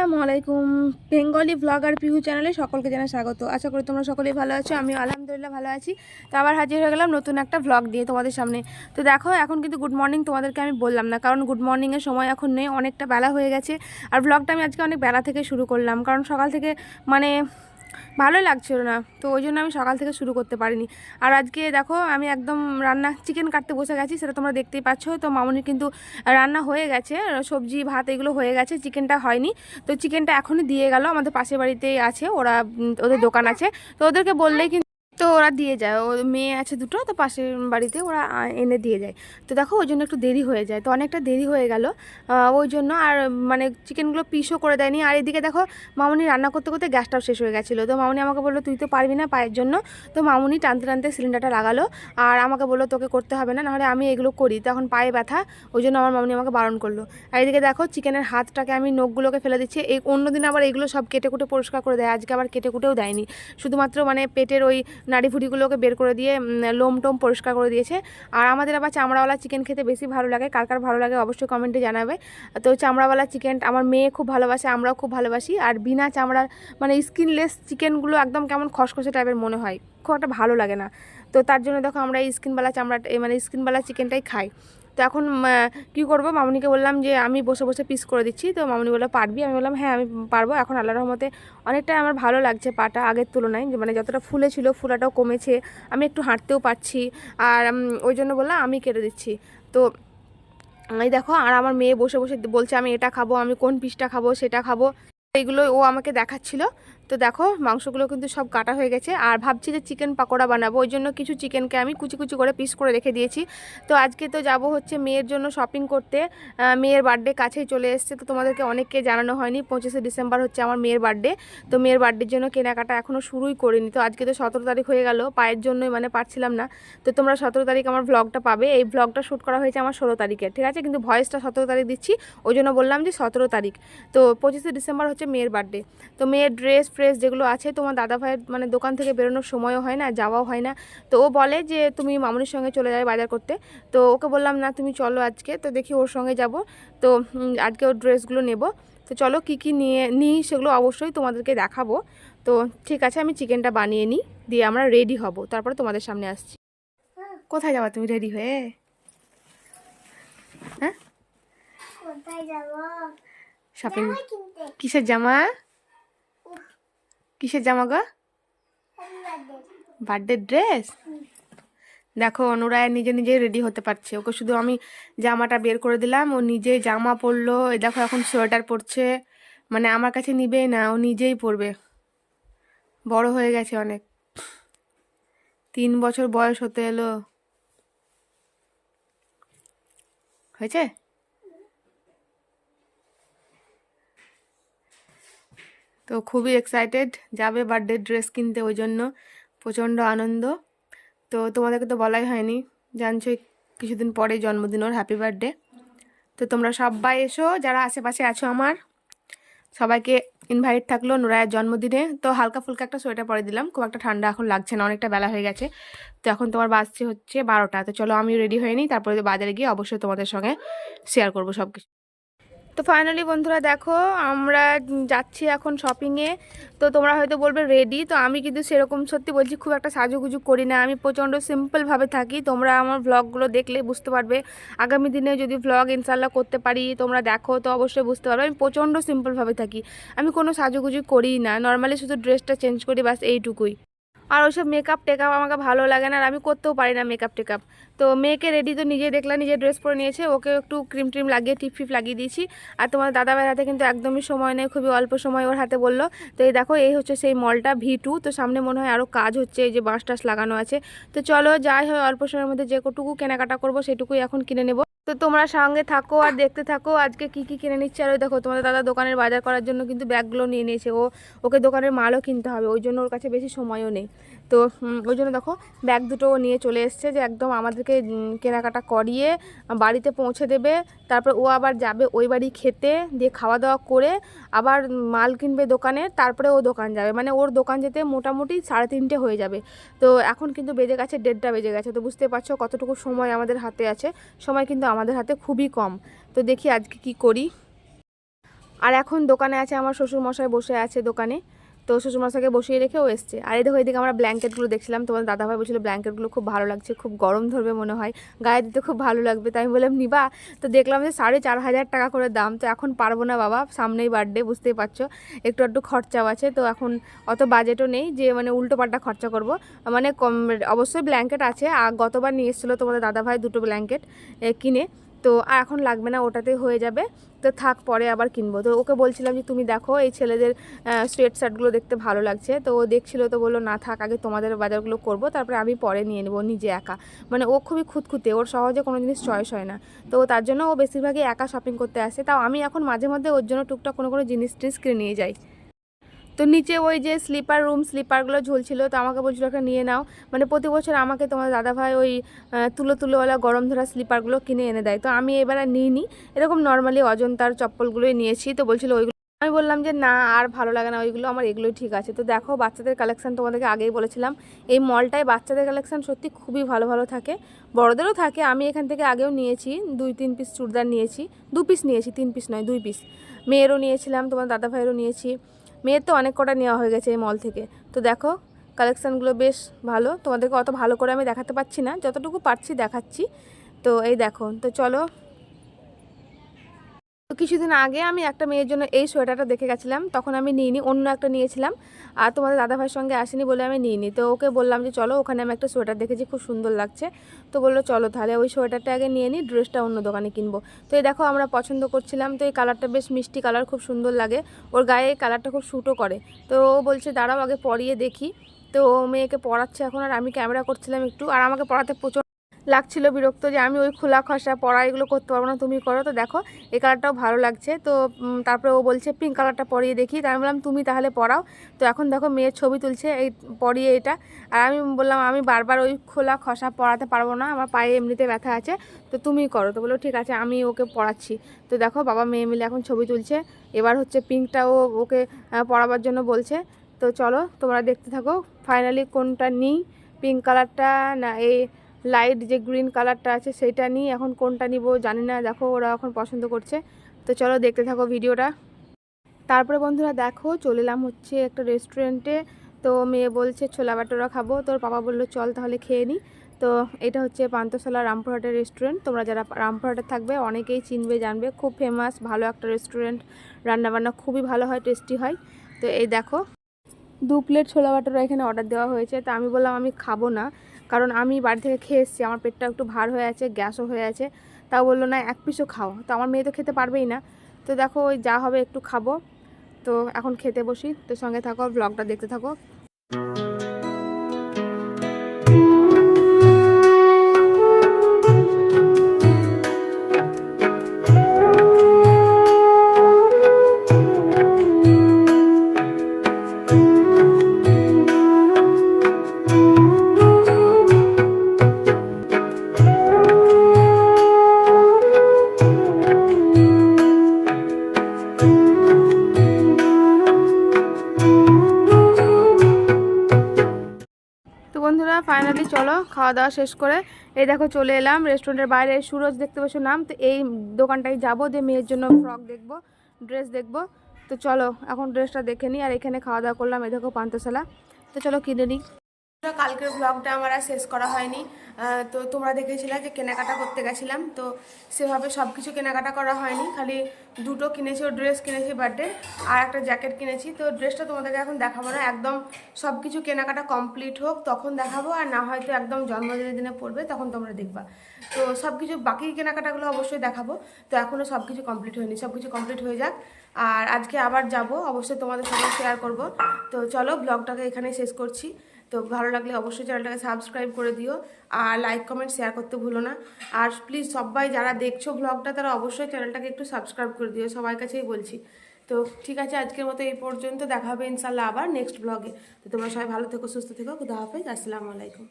আসসালামু আলাইকুম। Bengali blogger Pihu চ্যানেলে সকলকে জানাই স্বাগত। আশা করি তোমরা সকলেই ভালো আছো। আমিও আলহামদুলিল্লাহ ভালো আছি। তো আবার হাজির হয়ে গেলাম নতুন একটা ব্লগ দিয়ে তোমাদের সামনে। তো দেখো, এখন কিন্তু গুড মর্নিং তোমাদেরকে আমি বললাম না, কারণ গুড মর্নিংয়ের সময় এখন নেই, অনেকটা বেলা হয়ে গেছে। আর ব্লগটা আমি আজকে অনেক বেলা থেকে শুরু করলাম, কারণ সকাল থেকে মানে ভালোই লাগছিল না, তো ওই জন্য আমি সকাল থেকে শুরু করতে পারিনি। আর আজকে দেখো, আমি একদম রান্না চিকেন কাটতে বসে গেছি, সেটা তোমরা দেখতেই পাচ্ছ। তো মামুনির কিন্তু রান্না হয়ে গেছে, সবজি ভাত এগুলো হয়ে গেছে, চিকেনটা হয়নি। তো চিকেনটা এখনই দিয়ে গেল, আমাদের পাশের বাড়িতেই আছে ওরা, ওদের দোকান আছে, তো ওদেরকে বললেই কিন্তু তো ওরা দিয়ে যায়। ও মেয়ে আছে দুটো, তো পাশের বাড়িতে ওরা এনে দিয়ে যায়। তো দেখো, ওই জন্য একটু দেরি হয়ে যায়, তো অনেকটা দেরি হয়ে গেল ওই জন্য। আর মানে চিকেনগুলো পিসও করে দেয়নি। আর এদিকে দেখো, মামুনি রান্না করতে করতে গ্যাসটাও শেষ হয়ে গেছিলো। তো মামুনি আমাকে বললো তুই তো পারবি না পায়ের জন্য। তো মামুনি টানতে টানতে সিলিন্ডারটা লাগালো, আর আমাকে বললো তোকে করতে হবে না, নাহলে আমি এগুলো করি, তখন পায়ে ব্যথা, ওই জন্য আমার মামুনি আমাকে বারণ করলো। আর এদিকে দেখো, চিকেনের হাতটাকে আমি নখগুলোকে ফেলে দিচ্ছি। এই অন্যদিন আবার এগুলো সব কেটে কুটে পরিষ্কার করে দেয়, আজকে আবার কেটে কুটেও দেয়নি, শুধুমাত্র মানে পেটের ওই নাড়ি ফুটিগুলোকে বের করে দিয়ে লোম টোম পরিষ্কার করে দিয়েছে। আর আমাদের আবার চামড়াওয়ালা চিকেন খেতে বেশি ভালো লাগে, কার কার ভালো লাগে অবশ্যই কমেন্টে জানাবে। তো চামড়াওয়ালা চিকেন আমার মেয়ে খুব ভালোবাসে, আমরাও খুব ভালোবাসি। আর বিনা চামড়ার মানে স্কিনলেস চিকেনগুলো একদম কেমন খসখসে টাইপের মনে হয়, খুব একটা ভালো লাগে না। তো তার জন্য দেখো, আমরা এই স্কিনওয়ালা চামড়া মানে স্কিনওয়ালা চিকেনটাই খাই। তো এখন কী করবো, মামুনিকে বললাম যে আমি বসে বসে পিস করে দিচ্ছি। তো মামুনি বললো পারবি? আমি বললাম হ্যাঁ আমি পারবো। এখন আল্লাহর রহমতে অনেকটাই আমার ভালো লাগছে পাটা, আগের তুলনায় যে মানে যতটা ফুলে ছিল ফুলাটাও কমেছে, আমি একটু হাঁটতেও পারছি। আর ওই জন্য বললাম আমি কেটে দিচ্ছি। তো এই দেখো, আর আমার মেয়ে বসে বসে বলছে আমি এটা খাবো, আমি কোন পিসটা খাবো সেটা খাবো, এইগুলো ও আমাকে দেখাচ্ছিল। তো দেখো, মাংসগুলো কিন্তু সব কাটা হয়ে গেছে। আর ভাবছি যে চিকেন পাকোড়া বানাবো, ওই জন্য কিছু চিকেনকে আমি কুচি কুচি করে পিস করে রেখে দিয়েছি। তো আজকে তো যাব হচ্ছে মেয়ের জন্য শপিং করতে, মেয়ের বার্থডে কাছেই চলে এসছে। তো তোমাদেরকে অনেককে জানানো হয়নি, 25শে ডিসেম্বর হচ্ছে আমার মেয়ের বার্থডে। তো মেয়ের বার্থডের জন্য কেনাকাটা এখনও শুরুই করিনি। তো আজকে তো 17 তারিখ হয়ে গেল, পায়ের জন্যই মানে পারছিলাম না। তো তোমরা 17 তারিখ আমার ব্লগটা পাবে। এই ব্লগটা শ্যুট করা হয়েছে আমার 16 তারিখে, ঠিক আছে, কিন্তু ভয়েসটা 17 তারিখ দিচ্ছি, ওই জন্য বললাম যে 17 তারিখ। তো 25শে ডিসেম্বর হচ্ছে মেয়ের বার্থডে। তো মেয়ের ড্রেস ফ্রেস যেগুলো আছে, তোমার দাদা ভাইয়ের মানে দোকান থেকে বেরোনোর সময়ও হয় না, যাওয়াও হয় না। তো ও বলে যে তুমি মামুনির সঙ্গে চলে যাবে বাজার করতে। তো ওকে বললাম না তুমি চলো আজকে, তো দেখি ওর সঙ্গে যাব। তো আজকে ওর ড্রেসগুলো নেব। তো চলো কী কী নিই সেগুলো অবশ্যই তোমাদেরকে দেখাবো। তো ঠিক আছে, আমি চিকেনটা বানিয়ে নিই, দিয়ে আমরা রেডি হব, তারপরে তোমাদের সামনে আসছি। কোথায় যাবা তুমি রেডি হয়ে? হ্যাঁ, কোথায় যাব? শপিং। জামা কিনতে। কিসের জামা? কিসের জামা গো? Birthday dress. দেখো, অনুরায় নিজে নিজেই রেডি হতে পারছে, ওকে শুধু আমি জামাটা বের করে দিলাম, ও নিজেই জামা পরলো। এই দেখো, এখন সোয়েটার পরছে, মানে আমার কাছে নিবেই না, ও নিজেই পরবে। বড় হয়ে গেছে অনেক, 3 বছর বয়স হতে এলো। হয়েছে? তো খুবই এক্সাইটেড, যাবে বার্থডে ড্রেস কিনতে, ওই জন্য প্রচণ্ড আনন্দ। তো তোমাদেরকে তো বলাই হয়নি, জানছোই কিছুদিন পরে জন্মদিন ওর, হ্যাপি বার্থডে। তো তোমরা সবাই এসো, যারা আশেপাশে আছো আমার সবাইকে ইনভাইট থাকলো নুরায়ের জন্মদিনে। তো হালকা ফুলকা একটা সোয়েটার পরে দিলাম, খুব একটা ঠান্ডা এখন লাগছে না, অনেকটা বেলা হয়ে গেছে। তো এখন তোমার বাজছে হচ্ছে 12টা। তো চলো আমি রেডি হয়ে নিই, তারপরে বাজারে গিয়ে অবশ্যই তোমাদের সঙ্গে শেয়ার করবো সব কিছু। তো ফাইনালি বন্ধুরা দেখো, আমরা যাচ্ছি এখন শপিংয়ে। তো তোমরা হয়তো বলবে রেডি, তো আমি কিন্তু সেরকম সত্যি বলছি খুব একটা সাজুগুজু করি না, আমি প্রচণ্ড সিম্পলভাবে থাকি। তোমরা আমার ব্লগগুলো দেখলে বুঝতে পারবে, আগামী দিনে যদি ব্লগ ইনশাল্লাহ করতে পারি, তোমরা দেখো তো অবশ্যই বুঝতে পারবে আমি প্রচণ্ড সিম্পলভাবে থাকি। আমি কোনো সাজুগুজু করিই না, নর্মালি শুধু ড্রেসটা চেঞ্জ করি, বাস এইটুকুই। আর ওইসব মেকআপ টেকআপ আমাকে ভালো লাগে না, আর আমি করতেও পারি না মেকআপ টেকআপ। তো মেয়েকে রেডি তো নিজে দেখলাম, নিজে ড্রেস পরে নিয়েছে, ওকে একটু ক্রিম ট্রিম লাগিয়ে টিপ ফিপ লাগিয়ে দিয়েছি। আর তোমার দাদাভাইয়ের হাতে কিন্তু একদমই সময় নেই, খুবই অল্প সময় ওর হাতে বললো। তো এই দেখো, এই হচ্ছে সেই মলটা V2। তো সামনে মনে হয় আরও কাজ হচ্ছে, এই যে বাঁশ টাস লাগানো আছে। তো চলো যাই হয়, অল্প সময়ের মধ্যে যেটুকু কেনাকাটা করবো সেটুকুই এখন কিনে নেবো। তো তোমরা সঙ্গে থাকো আর দেখতে থাকো আজকে কি কি কিনে নিচ্ছে। আর ওই দেখো, তোমাদের দাদা দোকানের বাজার করার জন্য কিন্তু ব্যাগগুলো নিয়ে নিয়েছে, ওকে দোকানের মালও কিনতে হবে, ওই জন্য ওর কাছে বেশি সময়ও নেই। তো ওই জন্য দেখো, ব্যাগ দুটো নিয়ে চলে এসছে, যে একদম আমাদেরকে কেনাকাটা করিয়ে বাড়িতে পৌঁছে দেবে। তারপর ও আবার যাবে ওই বাড়ি খেতে, দিয়ে খাওয়া দাওয়া করে আবার মাল কিনবে দোকানে, তারপরে ও দোকান যাবে। মানে ওর দোকান যেতে মোটামুটি 3:30 হয়ে যাবে। তো এখন কিন্তু বেজে গেছে 1:30 বেজে গেছে। তো বুঝতে পারছো কতটুকু সময় আমাদের হাতে আছে, সময় কিন্তু আমাদের হাতে খুবই কম। তো দেখি আজকে কি করি। আর এখন দোকানে আছে আমার শ্বশুরমশাই, বসে আছে দোকানে। তো শ্বশুরমশাইকে বসিয়ে রেখে ও এসছে। আর এই দেখো এদিকে আমরা ব্ল্যাঙ্কেটগুলো দেখছিলাম, তোমার দাদাভাই বলছিল ব্ল্যাঙ্কেটগুলো খুব ভালো লাগছে, খুব গরম ধরবে মনে হয়, গায়ে দিতে খুব ভালো লাগবে। তাই আমি বললাম নিবা? তো দেখলাম যে 4,500 টাকা করে দাম। তো এখন পারবো না বাবা, সামনেই বার্থডে, বুঝতেই পারছো, একটু একটু খরচাও আছে। তো এখন অত বাজেটও নেই যে মানে উল্টো পাল্টা খরচা করব। মানে কম, অবশ্যই ব্ল্যাঙ্কেট আছে, আর গতবার নিয়ে এসেছিলো তোমাদের দাদাভাই 2টো ব্ল্যাঙ্কেট কিনে। তো আর এখন লাগবে না, ওটাতেই হয়ে যাবে। তো থাক, পরে আবার কিনবো। তো ওকে বলছিলাম যে তুমি দেখো এই ছেলেদের স্ট্রেট শার্টগুলো দেখতে ভালো লাগছে। তো ও দেখছিলো, তো বললো না থাক, আগে তোমাদের বাজারগুলো করবো, তারপরে আমি পরে নিয়ে নেবো নিজে একা। মানে ও খুবই খুঁতখুঁতে, ওর সহজে কোনো জিনিস চয়েস হয় না। তো তার জন্য ও বেশিরভাগই একা শপিং করতে আসে। তাও আমি এখন মাঝে মধ্যে ওর জন্য টুকটাক কোনো জিনিস টিনিস কিনে নিয়ে যাই। তো নিচে ওই যে স্লিপারগুলো ঝুলছিল, তো আমাকে বলছিল একটা নিয়ে নাও। মানে প্রতি বছর আমাকে তোমার দাদাভাই ওই তুলোওয়ালা গরম ধরা স্লিপারগুলো কিনে এনে দেয়। তো আমি এবার আর নিইনি, এরকম নর্মালি অজন্তার চপ্পলগুলোই নিয়েছি। তো বলছিল ওইগুলো, আমি বললাম যে না আর ভালো লাগে না ওইগুলো, আমার এগুলোই ঠিক আছে। তো দেখো বাচ্চাদের কালেকশান তোমাদেরকে আগেই বলেছিলাম, এই মলটায় বাচ্চাদের কালেকশান সত্যি খুবই ভালো ভালো থাকে, বড়দেরও থাকে। আমি এখান থেকে আগেও নিয়েছি 2-3 পিস চুড়িদার নিয়েছি, 2 পিস নিয়েছি, 3 পিস নয় 2 পিস। মেয়েরও নিয়েছিলাম, তোমার দাদাভাইয়েরও নিয়েছি। মেয়ের তো অনেক কটা নেওয়া হয়ে গেছে এই মল থেকে। তো দেখো কালেকশানগুলো বেশ ভালো, তোমাদেরকে অত ভালো করে আমি দেখাতে পারছি না, যতটুকু পারছি দেখাচ্ছি। তো এই দেখো, তো চলো। তো কিছুদিন আগে আমি একটা মেয়ের জন্য এই সোয়েটারটা দেখে গেছিলাম, তখন আমি নিইনি, অন্য একটা নিয়েছিলাম। আর তোমাদের দাদাভাইয়ের সঙ্গে আসেনি বলে আমি নিইনি। তো ওকে বললাম যে চলো, ওখানে আমি একটা সোয়েটার দেখেছি খুব সুন্দর লাগছে। তো বললো চলো তাহলে ওই সোয়েটারটা আগে নিয়ে নিই, ড্রেসটা অন্য দোকানে কিনবো। তো এই দেখো আমরা পছন্দ করছিলাম, তো এই কালারটা বেশ মিষ্টি কালার, খুব সুন্দর লাগে, ওর গায়ে এই কালারটা খুব স্যুটও করে। তো ও বলছে দাঁড়াও আগে পরিয়ে দেখি। তো ও মেয়েকে পরাচ্ছে এখন, আর আমি ক্যামেরা করছিলাম একটু, আর আমাকে পড়াতে প্রচুর লাগছিল, বিরক্ত যে আমি ওই খোলা খসা পরা এগুলো করতে পারবো না, তুমি করো। তো দেখো এই কালারটাও ভালো লাগছে। তো তারপরে ও বলছে পিঙ্ক কালারটা পরিয়ে দেখি, তাই আমি বললাম তুমি তাহলে পরাও। তো এখন দেখো মেয়ের ছবি তুলছে এই পরিয়ে এটা। আর আমি বললাম আমি বারবার ওই খোলা খসা পরাতে পারবো না, আমার পায়ে এমনিতে ব্যথা আছে, তো তুমি করো। তো বললো ঠিক আছে, আমি ওকে পরাচ্ছি। তো দেখো বাবা মেয়ে মিলে এখন ছবি তুলছে। এবার হচ্ছে পিঙ্কটাও ওকে পরাবার জন্য বলছে। তো চলো তোমরা দেখতে থাকো ফাইনালি কোনটা নিই, পিঙ্ক কালারটা না এই লাইট যে গ্রিন কালারটা আছে সেইটা নিই, এখন কোনটা নিব জানি না। দেখো ওরা এখন পছন্দ করছে। তো চলো দেখতে থাকো ভিডিওটা। তারপরে বন্ধুরা দেখো চলে এলাম হচ্ছে একটা রেস্টুরেন্টে। তো মেয়ে বলছে ছোলা বাটোরা খাবো, তোর পাপা বললো চল তাহলে খেয়ে নিই। তো এটা হচ্ছে পান্থশালা রামপুরহাটের রেস্টুরেন্ট, তোমরা যারা রামপুরহাটে থাকবে অনেকেই চিনবে জানবে, খুব ফেমাস ভালো একটা রেস্টুরেন্ট, রান্নাবান্না খুবই ভালো হয়, টেস্টি হয়। তো এই দেখো 2 প্লেট ছোলা বাটোরা এখানে অর্ডার দেওয়া হয়েছে। তো আমি বললাম আমি খাবো না, কারণ আমি বাড়ি থেকে খেয়ে এসেছি, আমার পেটটা একটু ভার হয়ে আছে, গ্যাসও হয়ে আছে। তাও বললো না 1 পিসও খাও। তো আমার মেয়ে তো খেতে পারবেই না। তো দেখো ওই যা হবে একটু খাবো। তো এখন খেতে বসি, তো সঙ্গে থাকো, ব্লগটা দেখতে থাকো। তো বন্ধুরা ফাইনালি চলো খাওয়া দাওয়া শেষ করে এই দেখো চলে এলাম রেস্টুরেন্টের বাইরে, সুরজ দেখতে বসে নাম। তো এই দোকানটায় যাবো, দিয়ে মেয়ের জন্য ফ্রক দেখবো, ড্রেস দেখবো। তো চলো এখন ড্রেসটা দেখে নিই, আর এখানে খাওয়া দাওয়া করলাম, এই দেখো পান্থশালা। তো চলো কিনে নিই। কালকের ব্লগটা আমার আর শেষ করা হয়নি। তো তোমরা দেখেছিলে যে কেনাকাটা করতে গেছিলাম, তো সেভাবে সব কিছু কেনাকাটা করা হয়নি, খালি 2টো কিনেছি, ও ড্রেস কিনেছি বার্থডে, আর একটা জ্যাকেট কিনেছি। তো ড্রেসটা তোমাদেরকে এখন দেখাবো না, একদম সব কিছু কেনাকাটা কমপ্লিট হোক তখন দেখাবো, আর না হয়তো একদম জন্মদিনের দিনে পড়বে তখন তোমরা দেখবা। তো সব কিছু বাকি কেনাকাটাগুলো অবশ্যই দেখাবো। তো এখনও সব কিছু কমপ্লিট হয়নি, সব কিছু কমপ্লিট হয়ে যাক। আর আজকে আবার যাব, অবশ্যই তোমাদের সাথে শেয়ার করব। তো চলো ব্লগটাকে এখানে শেষ করছি। তো ভালো লাগলে অবশ্যই চ্যানেলটাকে সাবস্ক্রাইব করে দিও, আর লাইক কমেন্ট শেয়ার করতে ভুলো না। আর প্লিজ সবাই যারা দেখছো ব্লগটা তারা অবশ্যই চ্যানেলটাকে একটু সাবস্ক্রাইব করে দিও, সবার কাছেই বলছি। তো ঠিক আছে, আজকের মতো এই পর্যন্ত, দেখা হবে ইনশাল্লাহ আবার নেক্সট ব্লগে। তো তোমরা সবাই ভালো থেকো, সুস্থ থেকো, খুদা হাফেজ, আসসালামু আলাইকুম।